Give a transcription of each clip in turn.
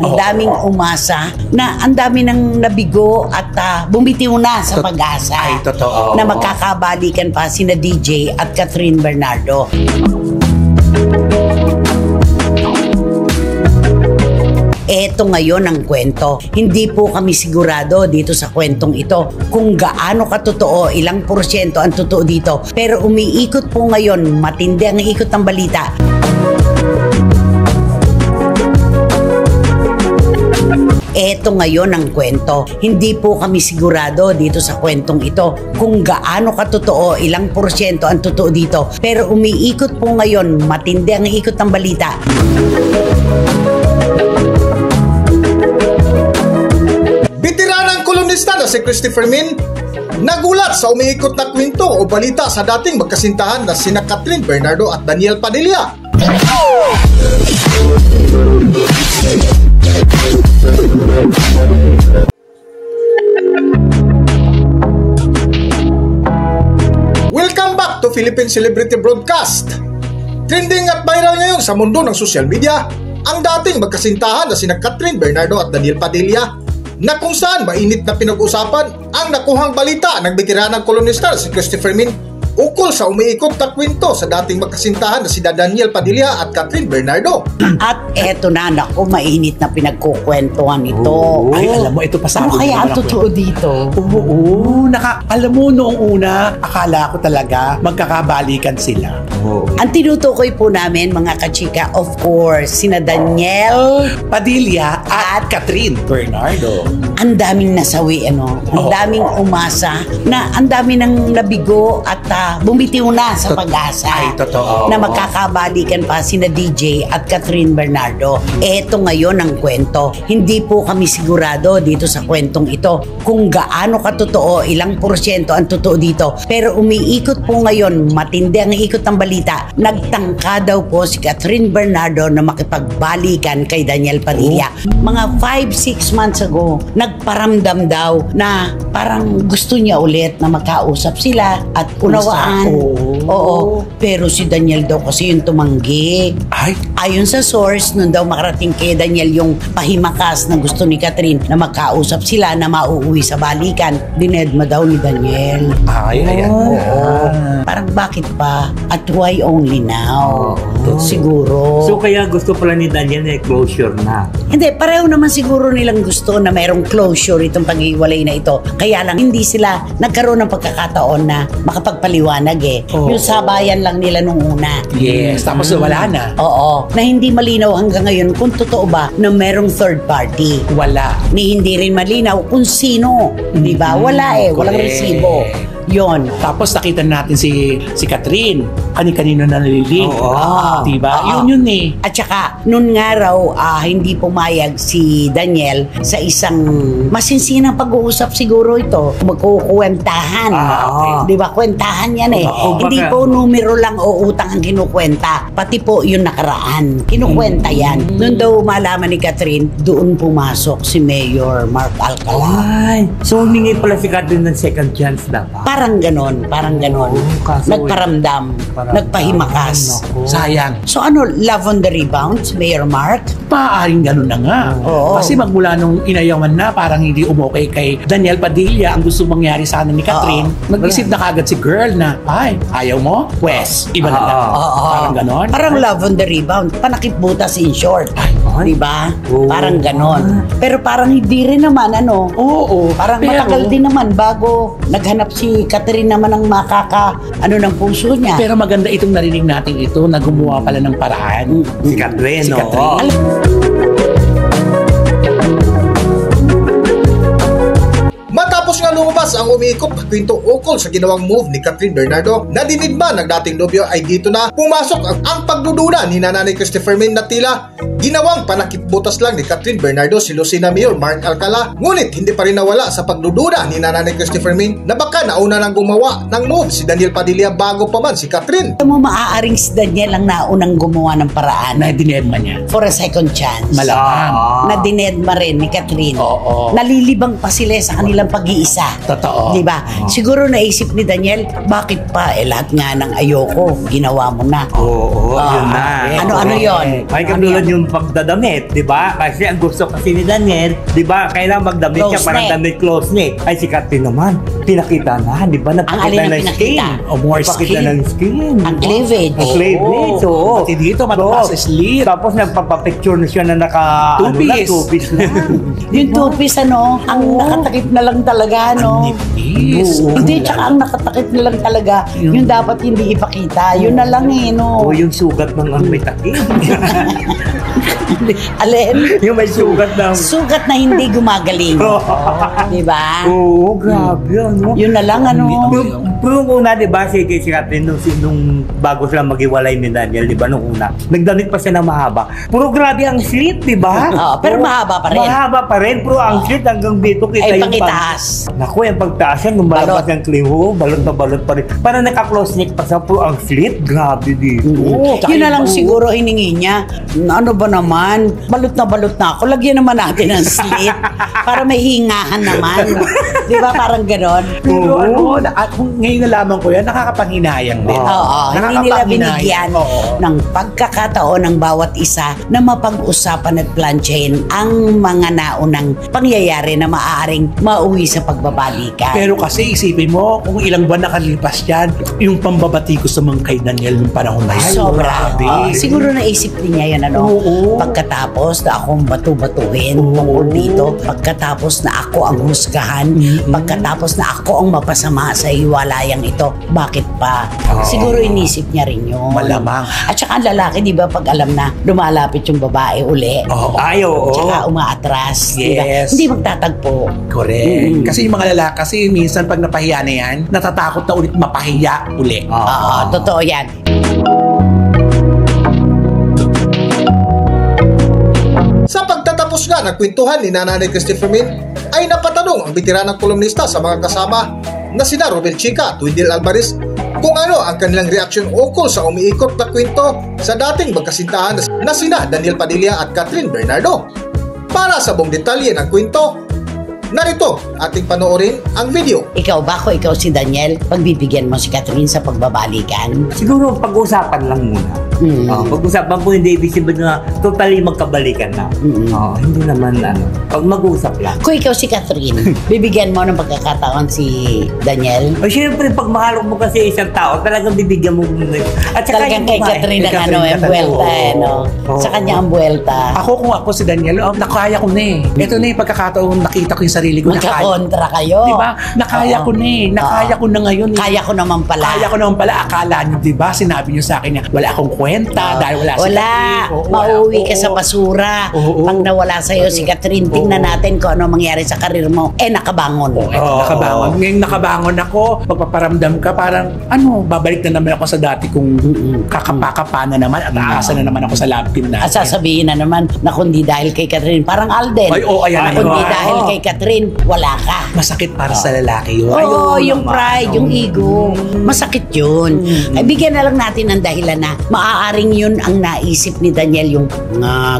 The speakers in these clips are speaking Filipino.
Ang daming umasa na ang dami ng nabigo at bumitiw na sa pag-asa. Ay, totoo. Na magkakabalikan pa sina DJ at Catherine Bernardo. Eto ngayon ang kwento. Hindi po kami sigurado dito sa kwentong ito kung gaano katotoo, ilang porsyento ang totoo dito. Pero umiikot po ngayon, matindi ang ikot ng balita. Eto ngayon ang kwento. Hindi po kami sigurado dito sa kwentong ito kung gaano katotoo, ilang porsyento ang totoo dito. Pero umiikot po ngayon, matindi ang ikot ng balita. Na si Christopher Min nagulat sa umiikot na kwento o balita sa dating magkasintahan na sina Catherine Bernardo at Daniel Padilla. Welcome back to Philippine Celebrity Broadcast. Trending at viral ngayon sa mundo ng social media ang dating magkasintahan na sina Catherine Bernardo at Daniel Padilla, na kung saan mainit na pinag-usapan ang nakuhang balita ng veteranang kolonista si Christopher Min ukol sa umiikot na kwento sa dating magkasintahan na sina Daniel Padilla at Catherine Bernardo. At eto na, naku, mainit na pinagkukwentuhan ito. Ay, alam mo, ito pa sa ano kaya ang totoo dito? Oo, alam mo, noong una, akala ko talaga magkakabalikan sila. Ang tinutukoy po namin, mga kachika, of course, sina Daniel Padilla at Catherine Bernardo. Ang daming nasawi, ano? Ang daming umasa na ang dami ng nabigo at bumitiw na sa pag-asa. Ay, totoo. Na magkakabalikan pa sina DJ at Catherine Bernardo. Eto ngayon ang kwento. Hindi po kami sigurado dito sa kwentong ito kung gaano katotoo, ilang porsyento ang totoo dito. Pero umiikot po ngayon, matindi ang ikot ng balita. Nagtangka daw po si Catherine Bernardo na makipagbalikan kay Daniel Padilla. Mga 5-6 months ago, nagparamdam daw na parang gusto niya ulit na magkausap sila at unawaan. Oo. Pero si Daniel daw kasi yung tumanggi. Ay. Ayon sa source, nun daw makarating kay Daniel yung pahimakas na gusto ni Catherine na magkausap sila na mauuwi sa balikan. Dinedma daw ni Daniel. Ay, ayan. Oo. Parang bakit pa? At why only now? Siguro. So kaya gusto pala ni Daniel na closure na. Hindi, pareho naman siguro nilang gusto na mayroong closure itong pag-iwalay na ito. Kaya lang hindi sila nagkaroon ng pagkakataon na makapagpaliwanag eh. Yung sabayan lang nila nung una. Yes, tapos wala na. Oo. Na hindi malinaw hanggang ngayon kung totoo ba na mayroong third party. Wala. Ni hindi rin malinaw kung sino. Di ba? Wala eh. Walang resibo. Yon. Tapos nakita natin si Catherine, kani-kanino na nalilig. Diba? Yun eh. At saka, nun nga raw, hindi pumayag si Daniel sa isang masinsinang pag-uusap siguro ito. Magkukwentahan. Okay. Diba? Kwentahan yan eh. Hindi po numero lang o utang ang kinukwenta. Pati po yung nakaraan. Kinukwenta yan. Nun daw malaman ni Catherine, doon pumasok si Mayor Mark Alcala. Ay, so humingi pala si Catherine ng second chance dapat. Parang ganon. Nagparamdam. Nagpahimakas. Sayang. So ano, love on the rebound si Mayor Mark? Maaaring ganun na nga. Oo. Kasi magmula nung inayawan na, parang hindi umokay kay Daniel Padilla ang gusto mangyari sana ni Catherine. Nag-isip na kagad si girl na, ay, ayaw mo? Pwes, iba na lang. Parang ganon. Parang love on the rebound. Panakip butas in short. Diba? Oo. Parang ganon. Pero parang hindi rin naman, ano? Oo. Parang matagal din naman bago naghanap si Catherine naman ng ng puso niya. Pero maganda itong narinig natin ito na gumawa pala ng paraan. Si Catherine, no? Matapos nga lumabas ang umiikot na kwento ukol sa ginawang move ni Catherine Bernardo na dinidma ng dating nobyo, ay dito na pumasok ang pagdududa ni Nanay Christopher Min na tila ginawang panakip-butas lang ni Catherine Bernardo si Lucina Mayor Mark Alcala. Ngunit hindi pa rin nawala sa pagdududa ni Nanay Christopher Min na baka nauna nang gumawa ng move si Daniel Padilla bago pa man si Catherine. Alam mo, maaaring si Daniel ang naunang gumawa ng paraan Na dinedma niya. for a second chance. Malamang. Na dinedma rin ni Catherine. Oo. Nalilibang pa sila sa kanilang pag-iisa. sila. Totoo. Di ba? Siguro naisip ni Daniel, bakit pa? Lahat nga ng ayoko, ginawa mo na. Oo, yun na. Ano yun? Ay, katulad yung pagdadamit, di ba? Kasi ang gusto kasi ni Daniel, di ba, kailangan magdamit siya, Close parang knit. damit close knit. Ay, si Katrin naman, pinakita na, di ba? alin ang pinakita? O more Napakita skin. ng skin. Ang cleavage. Ang cleavage, oo. Pati dito, mataas sa sleeve. Tapos nagpapapicture na siya na Two-piece. two-piece na. Yung two-piece, ang nakatakip na lang talaga, no? Ang nipis. Oo. Hindi, tsaka ang nakatakip na lang talaga, yung dapat hindi ipakita. Yun na lang no? O yung sugat ng may takip. Alin? Yung may sugat ng... Sugat na hindi gumagaling. Di ba? Oo, grabe, ano? Yun na lang, Pero nung una, di ba, si Katrin, nung bago sila maghiwalay ni Daniel, di ba, nung una, nagdamit pa siya ng mahaba. Pero grabe ang slit, di ba? Oo, pero mahaba pa rin. Mahaba pa rin, pero ang slit hanggang dito kita Ay, yung pangitaas. Naku, yung pagtaas yan, nung malabas Balot. ng klimo, balot na balot pa rin. Parang naka-close knit pa siya, pero ang slit, grabe dito. Yun na lang siguro hiningi niya. Ano ba naman? Balot na ako. Lagyan naman natin ng slit para may hingahan naman. Di ba? Parang ganon. Pero kung ngayon nalaman ko yan, nakakapanghinayang din. Oo, hindi nila binigyan Oo. ng pagkakataon ng bawat isa na mapag-usapan at plansyahin ang mga naunang pangyayari na maaaring mauwi sa pagbabalikan. Pero kasi isipin mo, kung ilang buwan nakalipas yan, yung pambabati ko sa mga kay Daniel nung panahon na yan. Sobra. Grabe. Siguro naisip din niya yan, Oo. Pagkatapos na akong batu-batuhin tungkol dito, pagkatapos na ako ang husgahan, pagkatapos na ako ang mapasama sa hiwalayang ito, bakit pa? Siguro inisip niya rin yun. Malamang. At saka ang lalaki, di ba, pag alam na lumalapit yung babae uli, Oo. Ay, oo. tsaka umaatras, di ba? Yes. Hindi magtatagpo. Correct. Kasi yung mga lalaki, kasi minsan pag napahiya na yan, natatakot na ulit mapahiya uli. Oo, totoo yan. Sa pagtatapos nga ng kwentuhan ni Nanay Christopher Min, ay napatanong ang bitiranang kolumnista sa mga kasama na sina Romel Chica at Wendell Alvarez kung ano ang kanilang reaksyon ukol sa umiikot na kwento sa dating magkasintahan na sina Daniel Padilla at Katrin Bernardo. Para sa buong detalye ng kwento, narito ating panoorin ang video. Ikaw ba, kung ikaw si Daniel, pagbibigyan mo si Catherine sa pagbabalikan? Siguro pag-usapan lang muna. Pag-usapan po hindi ibig sabihin na totally magkabalikan na. Hindi naman pag mag-usap lang. Kung ikaw si Catherine, bibigyan mo ng pagkakataon si Daniel? O syempre, pag mahal mo kasi isang tao, talagang bibigyan mo. At saka Talagang yung kay babae. Catherine ang Catherine ang buwelta, Sa kanya ang buwelta. Ako kung ako si Daniel, nakaya ko na eh. Ito na yung pagkakataon nakita ko yung sarili ko. Magkakontra kayo. Di ba? Nakaya ko na eh. Nakaya ko na ngayon eh. Kaya ko naman pala. Kaya ko naman pala. Akala niyo, di ba? Sinabi niyo sa akin na wala akong kwenta dahil wala si Wala. Catherine. Oo, Mauwi oo. ka sa basura. Oo. Pag nawala sa'yo si Catherine, tingnan natin kung ano mangyari sa karir mo. Nakabangon. Nakabangon. Ngayong nakabangon ako, pagpaparamdam ka, parang, babalik na naman ako sa dati kong kakapakapa na naman at aasa na naman ako sa lab team At natin. sasabihin na naman na kundi dahil kay Catherine, parang Alden. Ay, oo, ayan na Kundi yun. dahil kay Catherine, wala ka. Masakit para sa lalaki yun. Oo, Ayun yung naman. pride, yung ego. Masakit yun. Ay, bigyan na lang natin ng dahilan na maaaring yun ang naisip ni Daniel, yung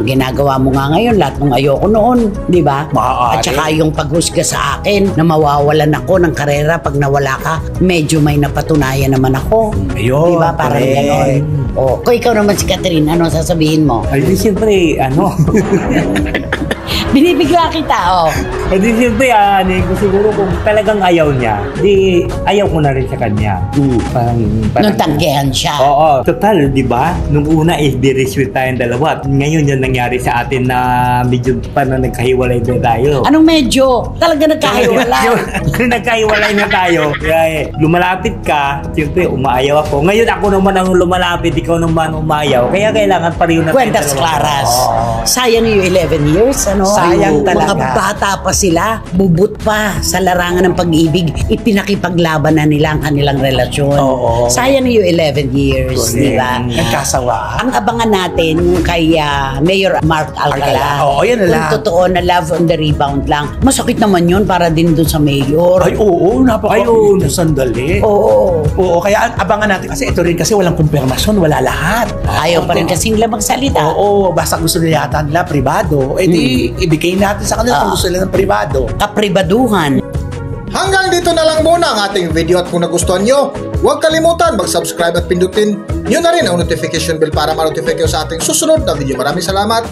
ginagawa mo nga ngayon, lahat ng ayoko noon, di ba? Maaari. At saka yung paghusga sa akin na mawawalan ako ng karera pag nawala ka, medyo may napatunayan naman ako. Ayun, Di ba? Parang correct. ganon. O, kung ikaw naman si Catherine, ano sasabihin mo? Ay, di siyempre, Binibigla kita, Eh di siyempre, ko siguro kung talagang ayaw niya, di ayaw ko na rin sa kanya. Parang Nung tanggihan siya. Oo, total, di ba? Nung una is very sweet tayong dalawa. At ngayon yan nangyari sa atin na medyo parang nagkahiwalay na tayo. Anong medyo? Talaga nagkahiwalay. Nagkahiwalay na tayo. Kaya lumalapit ka, siyempre umaayaw ako. Ngayon ako naman ang lumalapit, ikaw naman umayaw. Kaya kailangan pareho na Kwentas claras. Sayang yung 11 years, Sayang talaga. Mga bata pa sila, bubut pa sa larangan ng pag-ibig, ipinakipaglaban na nila ang kanilang relasyon. Oo. Sayang yung 11 years, di ba? Nagkasawa. Ang abangan natin kay Mayor Mark Alcala. Oo, yan na lang. Kung totoo na love on the rebound lang. Masakit naman yun para din dun sa mayor. Ay, oo, Ayun. sandali. Oo. Oo, kaya abangan natin kasi ito rin kasi walang kumpirmasyon, wala lahat. Ayaw pa rin kasing lang magsalita. Oo, basta gusto nila yata nila privado. Eh di, ibigay natin sa kanila kung gusto nila ng privado. Kapribaduhan. Hanggang Hanggang dito na lang muna ang ating video at kung nagustuhan nyo, huwag kalimutan mag-subscribe at pindutin nyo na rin ang notification bell para ma-notify kayo sa ating susunod na video. Maraming salamat.